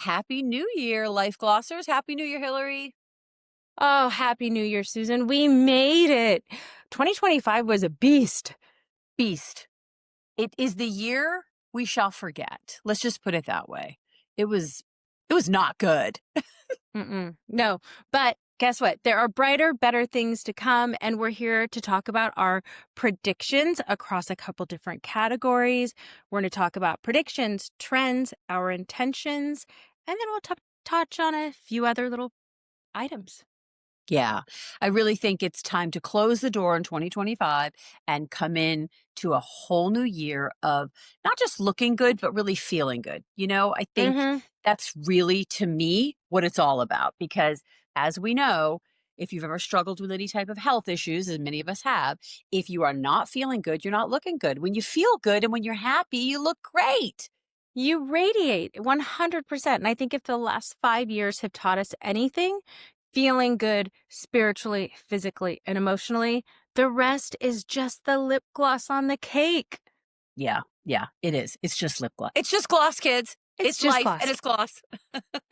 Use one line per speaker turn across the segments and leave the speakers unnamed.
Happy New Year, Life Glossers. Happy New Year, Hillary.
Oh, happy New Year, Susan. We made it. 2025 was a beast.
Beast. It is the year we shall forget. Let's just put it that way. It was it was not good.
No, but guess what? There are brighter, better things to come, and we're here to talk about our predictions across a couple different categories. We're going to talk about predictions, trends, our intentions, and then we'll touch on a few other little items.
Yeah. I really think it's time to close the door in 2025 and come in to a whole new year of not just looking good, but really feeling good. I think
Mm-hmm.
that's really, to me, what it's all about. Because as we know, if you've ever struggled with any type of health issues, as many of us have, if you are not feeling good, you're not looking good. When you feel good and when you're happy, you look great.
You radiate 100%. And I think if the last 5 years have taught us anything, feeling good spiritually, physically, and emotionally, the rest is just the lip gloss on the cake.
Yeah. Yeah, it is. It's just lip gloss. It's just gloss, kids.
It's
It's
just
life and
gloss.
it's gloss.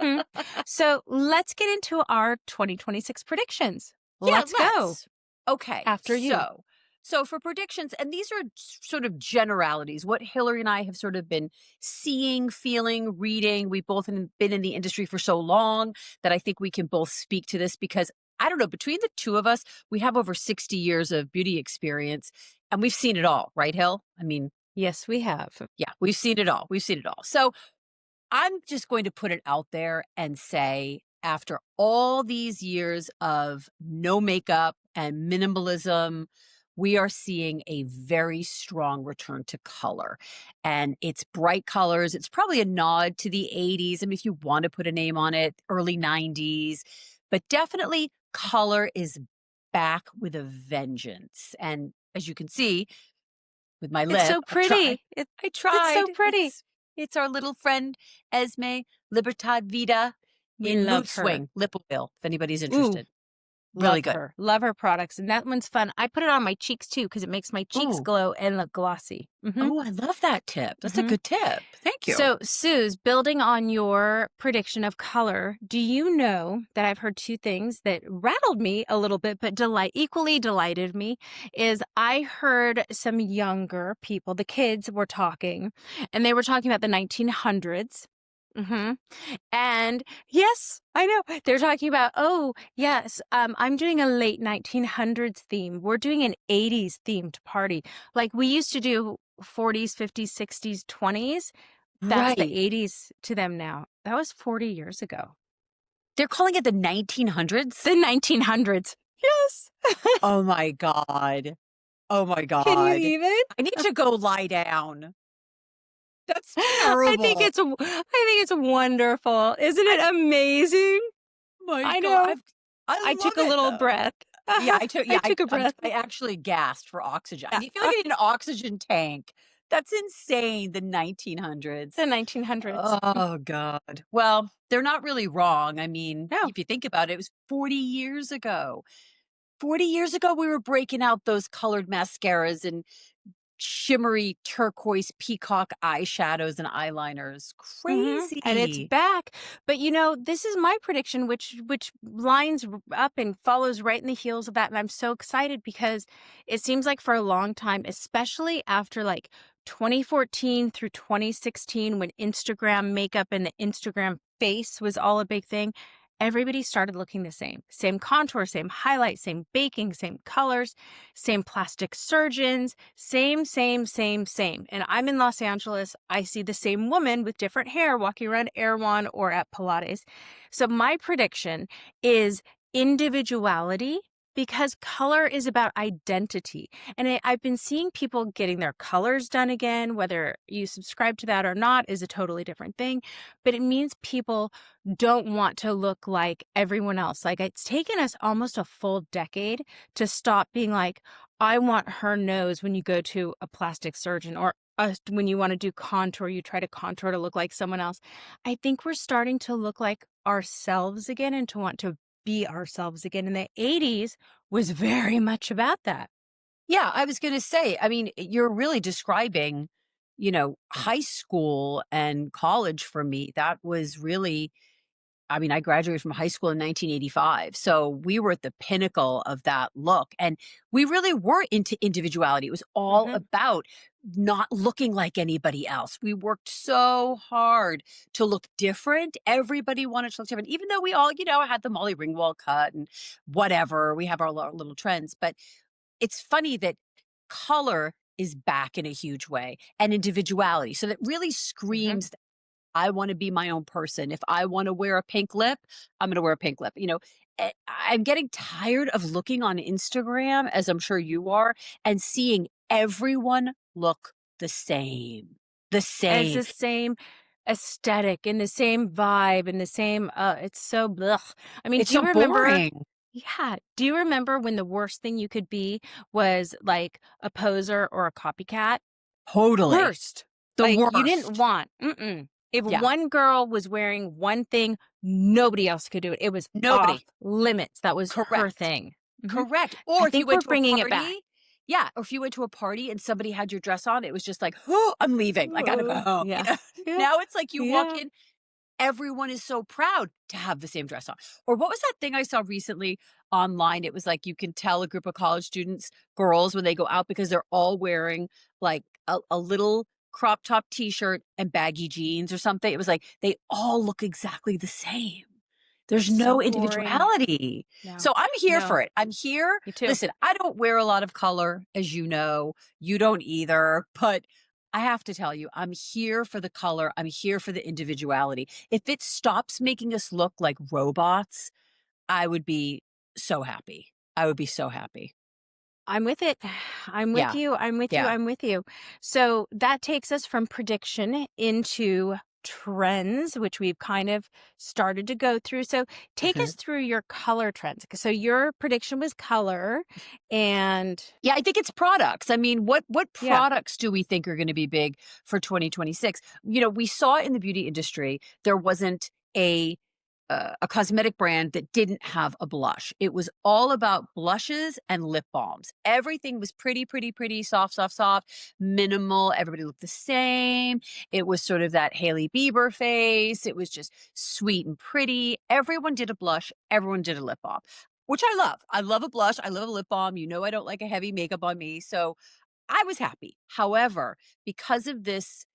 Hmm. So let's get into our 2026 predictions.
Yeah,
Let's go.
let's. Okay,
After you.
so for predictions, and these are sort of generalities, what Hillary and I have sort of been seeing, feeling, reading. We've both been in the industry for so long that I think we can both speak to this because I don't know, between the two of us, we have over 60 years of beauty experience and we've seen it all, right, Hill? I mean,
Yes, we have.
yeah, we've seen it all. We've seen it all. So I'm just going to put it out there and say, after all these years of no makeup and minimalism, we are seeing a very strong return to color. And it's bright colors. It's probably a nod to the 80s. I mean, if you want to put a name on it, early 90s, but definitely color is back with a vengeance. And as you can see, with my
It's
lip.
so pretty.
I
It's
tried.
so pretty.
It's our little friend Esme Libertad Vida
We
in Mood
love her.
Swing lip oil, if anybody's
Ooh,
interested. Really
love
good.
her. Love her products. And that one's fun. I put it on my cheeks too because it makes my cheeks
Oh,
glow and look glossy.
oh, I love that tip. That's a
Hmm.
good tip. Thank you.
So, Suze, building on your prediction of color, do you know that I've heard two things that rattled me a little bit, but equally delighted me? Is I heard some younger people, the kids were talking, and they were talking about the 1900s. Hmm. And yes, I know. They're talking about, oh, yes, I'm doing a late 1900s theme. We're doing an 80s themed party. Like we used to do 40s, 50s, 60s, 20s. That's the
Right.
80s to them now. That was 40 years ago.
They're calling it the 1900s.
The 1900s. Yes.
Oh my God. Oh my
Can you
God.
even?
I need to go lie down. That's
I think
terrible.
it's wonderful. Isn't it amazing?
My
I
God.
know.
I
I
love
took a
it
little
though.
breath.
Yeah, I took
I
yeah,
took a breath.
I actually gasped for oxygen. I feel like I need an oxygen tank. That's insane, the 1900s.
The 1900s.
Oh god. Well, they're not really wrong. I mean,
No.
if you think about it, it was 40 years ago. 40 years ago, we were breaking out those colored mascaras and shimmery turquoise peacock eyeshadows and eyeliners.
And it's
Crazy.
back. But this is my prediction, which lines up and follows right in the heels of that. And I'm so excited because it seems like for a long time, especially after like 2014 through 2016, when Instagram makeup and the Instagram face was all a big thing, everybody started looking the same. Same contour, same highlight, same baking, same colors, same plastic surgeons, same. And I'm in Los Angeles. I see the same woman with different hair walking around Erewhon or at Pilates. So my prediction is individuality because color is about identity. And I've been seeing people getting their colors done again. Whether you subscribe to that or not is a totally different thing. But it means people don't want to look like everyone else. Like it's taken us almost a full decade to stop being like, I want her nose when you go to a plastic surgeon or when you want to do contour, you try to contour to look like someone else. I think we're starting to look like ourselves again and to want to be ourselves again. In the 80s was very much about that.
Yeah, I was gonna say, I mean, you're really describing high school and college for me, that was really, I mean, I graduated from high school in 1985. So we were at the pinnacle of that look. And we really were into individuality. It was all
Mhm.
about not looking like anybody else. We worked so hard to look different. Everybody wanted to look different, even though we all, had the Molly Ringwald cut and whatever. We have our little trends. But it's funny that color is back in a huge way and individuality. So that really
Mhm.
screams I wanna be my own person. If I wanna wear a pink lip, I'm gonna wear a pink lip, I'm getting tired of looking on Instagram, as I'm sure you are, and seeing everyone look the same. The
And it's
same.
the same aesthetic and the same vibe and the same, it's so blech. I mean,
It's
do you
so
remember
boring.
yeah, do you remember when the worst thing you could be was, like, a poser or a copycat?
Totally.
Worst.
The
Like, you didn't
worst.
want If
Yeah.
one girl was wearing one thing, nobody else could do it. It was off
Nobody.
limits. That was her
Correct.
thing. Mhm.
Correct.
I
Or if you
think
went
we're
to a
bringing it back.
party, yeah, or if you went to a party and somebody had your dress on, it was just like, "Oh, I'm leaving. I gotta go home."
Yeah. Yeah.
Now it's like you walk
Yeah.
in, everyone is so proud to have the same dress on. Or what was that thing I saw recently online? It was like you can tell a group of college students, girls, when they go out because they're all wearing like a little crop top t-shirt and baggy jeans or something. It was like they all look exactly the same. There's
It's so
no
boring.
individuality.
No.
So I'm here
No.
for it. I'm here.
Me too.
Listen, I don't wear a lot of color, as you know. You don't either. But I have to tell you, I'm here for the color. I'm here for the individuality. If it stops making us look like robots, I would be so happy. I would be so happy.
I'm with it. I'm with
Yeah.
you. I'm with you.
Yeah.
I'm with you. So that takes us from prediction into trends, which we've kind of started to go through. So take us
Mhm.
through your color trends. So your prediction was color and
Yeah, I think it's products. I mean, what
yeah,
products do we think are going to be big for 2026? We saw in the beauty industry there wasn't a cosmetic brand that didn't have a blush. It was all about blushes and lip balms. Everything was pretty, pretty, pretty, soft, soft, soft, minimal. Everybody looked the same. It was sort of that Hailey Bieber face. It was just sweet and pretty. Everyone did a blush. Everyone did a lip balm, which I love. I love a blush. I love a lip balm. I don't like a heavy makeup on me. So I was happy. However, because of this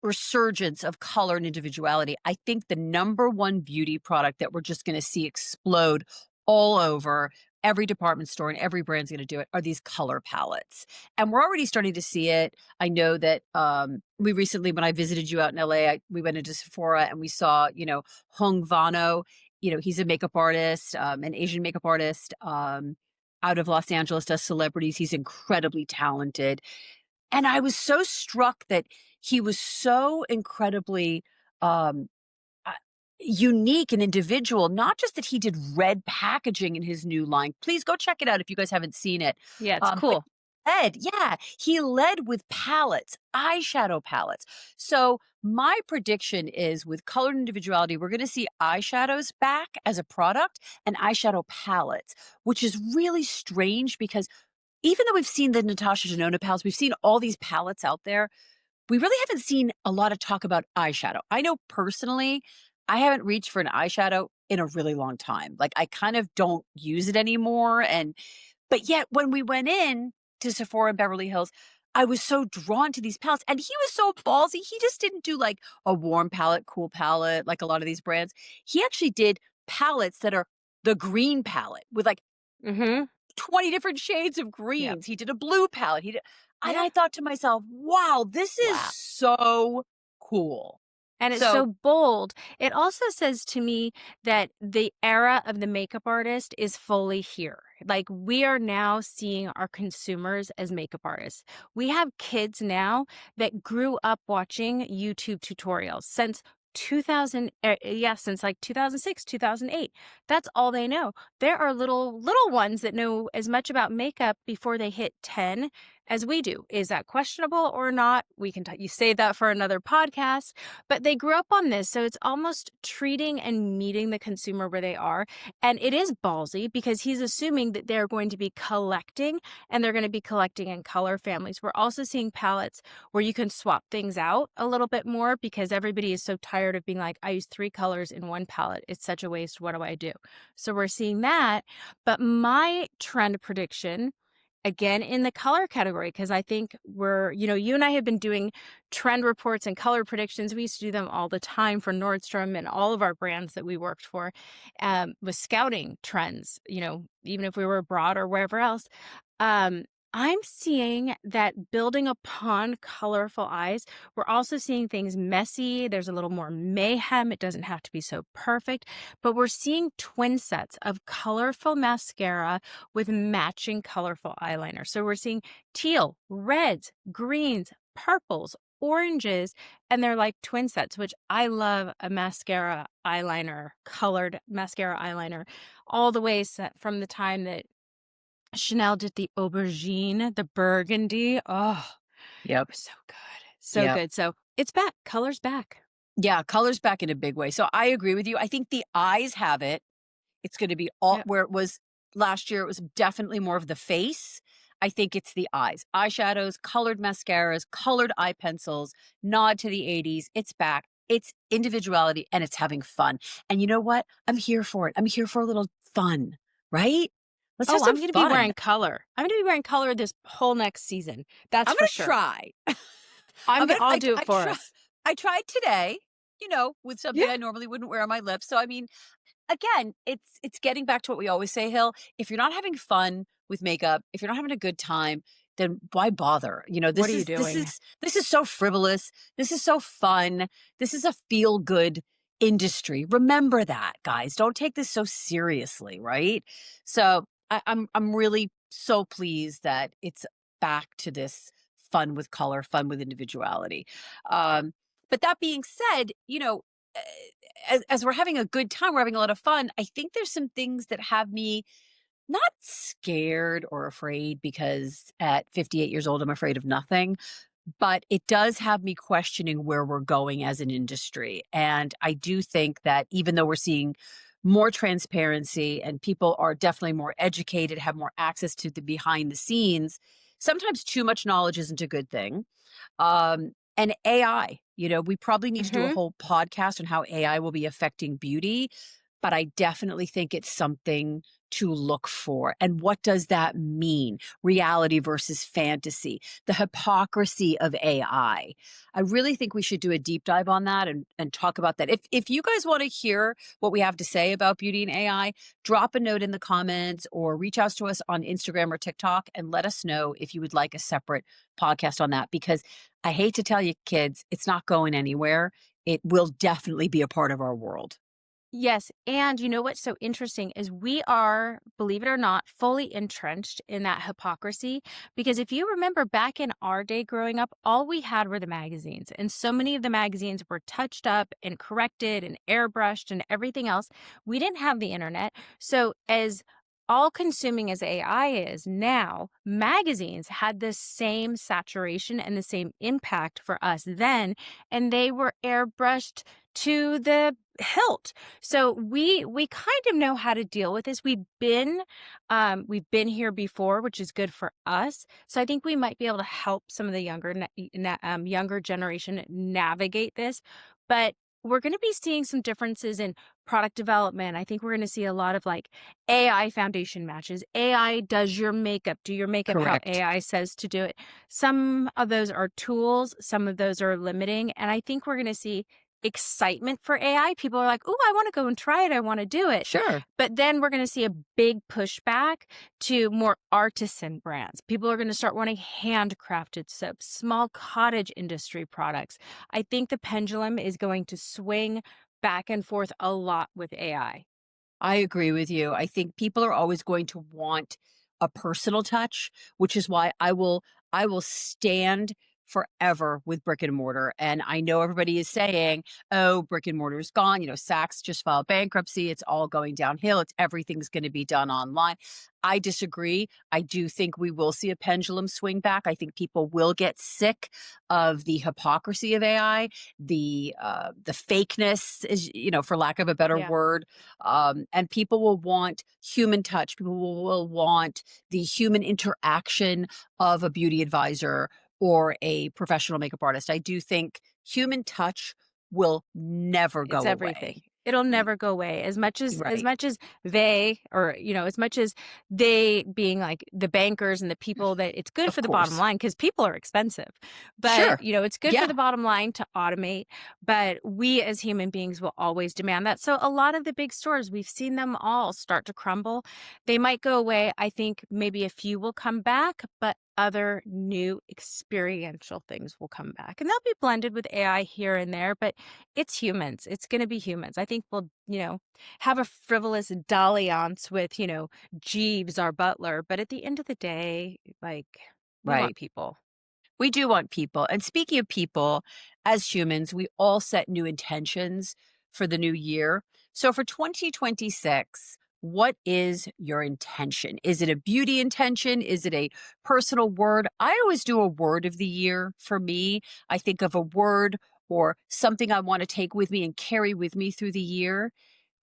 resurgence of color and individuality, I think the number one beauty product that we're just going to see explode all over every department store and every brand's going to do it are these color palettes. And we're already starting to see it. I know that we recently, when I visited you out in LA, we went into Sephora and we saw, Hung Vano. He's a makeup artist, an Asian makeup artist out of Los Angeles, does celebrities. He's incredibly talented. And I was so struck that he was so incredibly, um, uh, unique and individual, not just that he did red packaging in his new line. Please go check it out if you guys haven't seen it.
yeah, it's
But
cool.
he led with palettes, eyeshadow palettes. So my prediction is with colored individuality, we're gonna see eyeshadows back as a product and eyeshadow palettes, which is really strange because even though we've seen the Natasha Denona palettes, we've seen all these palettes out there, we really haven't seen a lot of talk about eyeshadow. I know personally, I haven't reached for an eyeshadow in a really long time. Like I kind of don't use it anymore. But yet when we went in to Sephora in Beverly Hills, I was so drawn to these palettes. And he was so ballsy. He just didn't do like a warm palette, cool palette, like a lot of these brands. He actually did palettes that are the green palette with like
Mhm.
20 different shades of
Yep.
greens. He did a blue palette. And
Yeah.
I thought to myself, wow, this is
Wow.
so cool.
And it's
So,
so bold. It also says to me that the era of the makeup artist is fully here. Like, we are now seeing our consumers as makeup artists. We have kids now that grew up watching YouTube tutorials since 2000, yeah, since like 2006, 2008. That's all they know. There are little ones that know as much about makeup before they hit 10 as we do. Is that questionable or not? We can you save that for another podcast. But they grew up on this, so it's almost treating and meeting the consumer where they are. And it is ballsy because he's assuming that they're going to be collecting, and they're going to be collecting in color families. We're also seeing palettes where you can swap things out a little bit more because everybody is so tired of being like, I use 3 colors in one palette. It's such a waste. What do I do? So we're seeing that. But my trend prediction, again in the color category, because I think you and I have been doing trend reports and color predictions. We used to do them all the time for Nordstrom and all of our brands that we worked for, with scouting trends, even if we were abroad or wherever else. Um, I'm seeing that building upon colorful eyes, we're also seeing things messy. There's a little more mayhem. It doesn't have to be so perfect, but we're seeing twin sets of colorful mascara with matching colorful eyeliner. So we're seeing teal, reds, greens, purples, oranges, and they're like twin sets, which I love a mascara eyeliner, colored mascara eyeliner, all the way from the time that Chanel did the aubergine, the burgundy. Oh,
Yep.
it was so good. So
Yep.
good. So it's back. Color's back.
Yeah, color's back in a big way. So I agree with you. I think the eyes have it. It's gonna be all
Yep.
where it was last year, it was definitely more of the face. I think it's the eyes. Eyeshadows, colored mascaras, colored eye pencils, nod to the '80s. It's back. It's individuality and it's having fun. And you know what? I'm here for it. I'm here for a little fun, right? Let's have
Oh,
some
I'm going to be
fun.
wearing color. I'm going to be wearing color this whole next season. That's
I'm
for
gonna
sure.
try. I'm gonna
I'll do it for
try
us.
I tried today, with something
Yeah.
I normally wouldn't wear on my lips. So I mean, again, it's getting back to what we always say, Hill. If you're not having fun with makeup, if you're not having a good time, then why bother?
What
This
are you
is this
doing?
is this is so frivolous. This is so fun. This is a feel good industry. Remember that, guys. Don't take this so seriously, right? So I'm really so pleased that it's back to this fun with color, fun with individuality. Um, but that being said, eh, as we're having a good time, we're having a lot of fun. I think there's some things that have me not scared or afraid because at 58 years old, I'm afraid of nothing, but it does have me questioning where we're going as an industry. And I do think that even though we're seeing more transparency and people are definitely more educated, have more access to the behind the scenes, sometimes too much knowledge isn't a good thing. And AI, we probably need to do a
Hmm.
whole podcast on how AI will be affecting beauty, but I definitely think it's something to look for. And what does that mean? Reality versus fantasy, the hypocrisy of AI. I really think we should do a deep dive on that and talk about that. If you guys want to hear what we have to say about beauty and AI, drop a note in the comments or reach out to us on Instagram or TikTok and let us know if you would like a separate podcast on that because I hate to tell you, kids, it's not going anywhere. It will definitely be a part of our world.
Yes. And you know what's so interesting is we are, believe it or not, fully entrenched in that hypocrisy. Because if you remember back in our day growing up, all we had were the magazines. And so many of the magazines were touched up and corrected and airbrushed and everything else. We didn't have the internet. So, as all consuming as AI is now, magazines had the same saturation and the same impact for us then. And they were airbrushed to the hilt. So we kind of know how to deal with this. We've been here before, which is good for us. So I think we might be able to help some of the younger generation navigate this. But we're going to be seeing some differences in product development. I think we're going to see a lot of like AI foundation matches. AI does your makeup, do your makeup how
Correct.
AI says to do it. Some of those are tools, some of those are limiting. And I think we're going to see excitement for AI. People are like, "Oh, I want to go and try it. I want to do it."
Sure.
But then we're going to see a big pushback to more artisan brands. People are going to start wanting handcrafted soaps, small cottage industry products. I think the pendulum is going to swing back and forth a lot with AI.
I agree with you. I think people are always going to want a personal touch, which is why I will stand forever with brick and mortar. And I know everybody is saying, oh, brick and mortar is gone. Saks just filed bankruptcy. It's all going downhill. Everything's going to be done online. I disagree. I do think we will see a pendulum swing back. I think people will get sick of the hypocrisy of AI, the fakeness, is for lack of a better
Yeah,
word, and people will want human touch. People will want the human interaction of a beauty advisor or a professional makeup artist. I do think human touch will never
it's
go
everything.
away.
It'll
Y-
never go away. As
Right.
much as they, or as much as they being like the bankers and the people, that it's good
Of
for the bottom
course.
line because people are expensive. But,
Sure.
it's good for
Yeah.
the bottom line to automate, but we as human beings will always demand that. So a lot of the big stores, we've seen them all start to crumble. They might go away. I think maybe a few will come back, but other new experiential things will come back. And they'll be blended with AI here and there, but it's humans. It's going to be humans. I think we'll, have a frivolous dalliance with, Jeeves, our butler. But at the end of the day, like, we want
Right.
people.
We do want people. And speaking of people, as humans, we all set new intentions for the new year. So for 2026, what is your intention? Is it a beauty intention? Is it a personal word? I always do a word of the year for me. I think of a word or something I want to take with me and carry with me through the year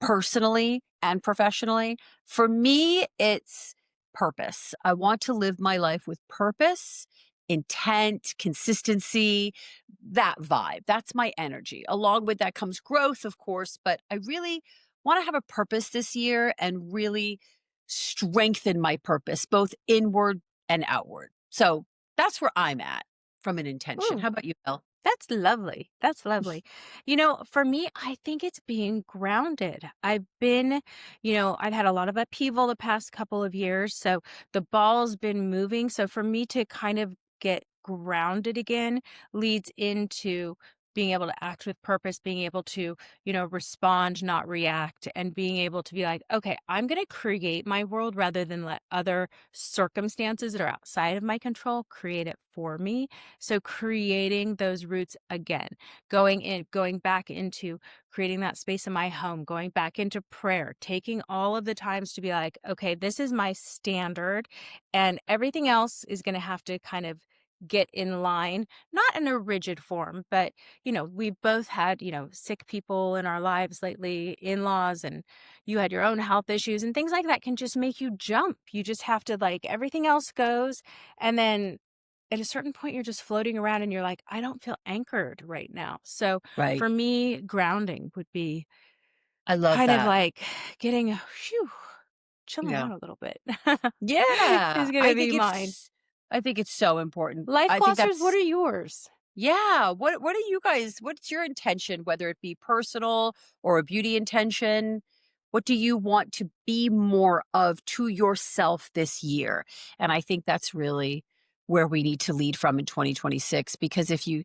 personally and professionally. For me, it's purpose. I want to live my life with purpose, intent, consistency, that vibe. That's my energy. Along with that comes growth, of course, but I really want to have a purpose this year and really strengthen my purpose, both inward and outward. So that's where I'm at from an intention.
Ooh,
How about you, Bill?
that's lovely. That's lovely. For me, I think it's being grounded. I've had a lot of upheaval the past couple of years. So the ball's been moving. So for me to kind of get grounded again leads into being able to act with purpose, being able to, respond, not react, and being able to be like, okay, I'm going to create my world rather than let other circumstances that are outside of my control create it for me. So creating those roots again, going back into creating that space in my home, going back into prayer, taking all of the times to be like, okay, this is my standard and everything else is going to have to kind of get in line, not in a rigid form, but we've both had, sick people in our lives lately, in-laws, and you had your own health issues and things like that can just make you jump. You just have to like everything else goes. And then at a certain point, you're just floating around and you're like, I don't feel anchored right now. So
Right.
for me, grounding would be
I love
kind of
that.
like getting, chilling
Yeah.
out a little bit
Yeah,
is going to be mine.
I think it's so important.
Life
I think
glossers, what
that's
are yours?
yeah, what are you guys what's your intention, whether it be personal or a beauty intention? What do you want to be more of to yourself this year? And I think that's really where we need to lead from in 2026 because if you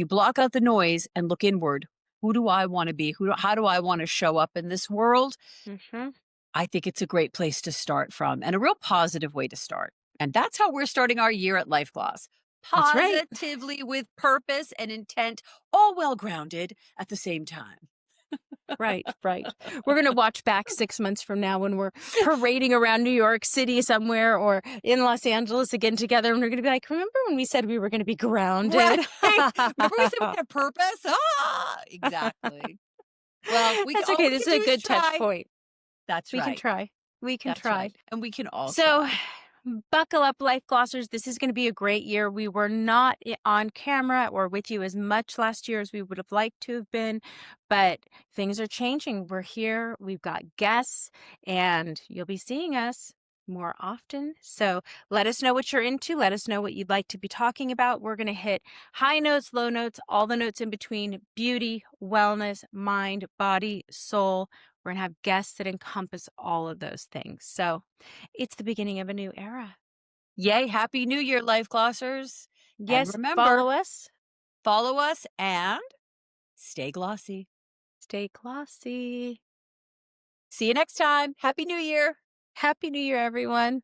block out the noise and look inward, who do I want to be? How do I want to show up in this world?
Hmm.
I think it's a great place to start from and a real positive way to start. And that's how we're starting our year at LifeGLOSS.
That's right.
Positively with purpose and intent, all well grounded at the same time.
Right, right. We're going to watch back 6 months from now when we're parading around New York City somewhere or in Los Angeles again together. And we're going to be like, remember when we said we were going to be
Right.
grounded?
Remember we said we had a purpose? Ah, exactly. Well,
That's
all
okay.
we
This
can
is
do
a
is
good touch
try.
point.
That's
We can
right.
try. We can
That's
try.
right. And we can all
So,
try.
buckle up, life glossers. This is going to be a great year. We were not on camera or with you as much last year as we would have liked to have been, but things are changing. We're here. We've got guests, and you'll be seeing us more often. So let us know what you're into. Let us know what you'd like to be talking about. We're going to hit high notes, low notes, all the notes in between: beauty, wellness, mind, body, soul. We're going to have guests that encompass all of those things. So it's the beginning of a new era.
Yay, happy new year, life glossers. And
Yes,
remember,
follow us.
follow us and stay glossy.
Stay glossy.
See you next time. Happy New Year.
Happy New Year, everyone.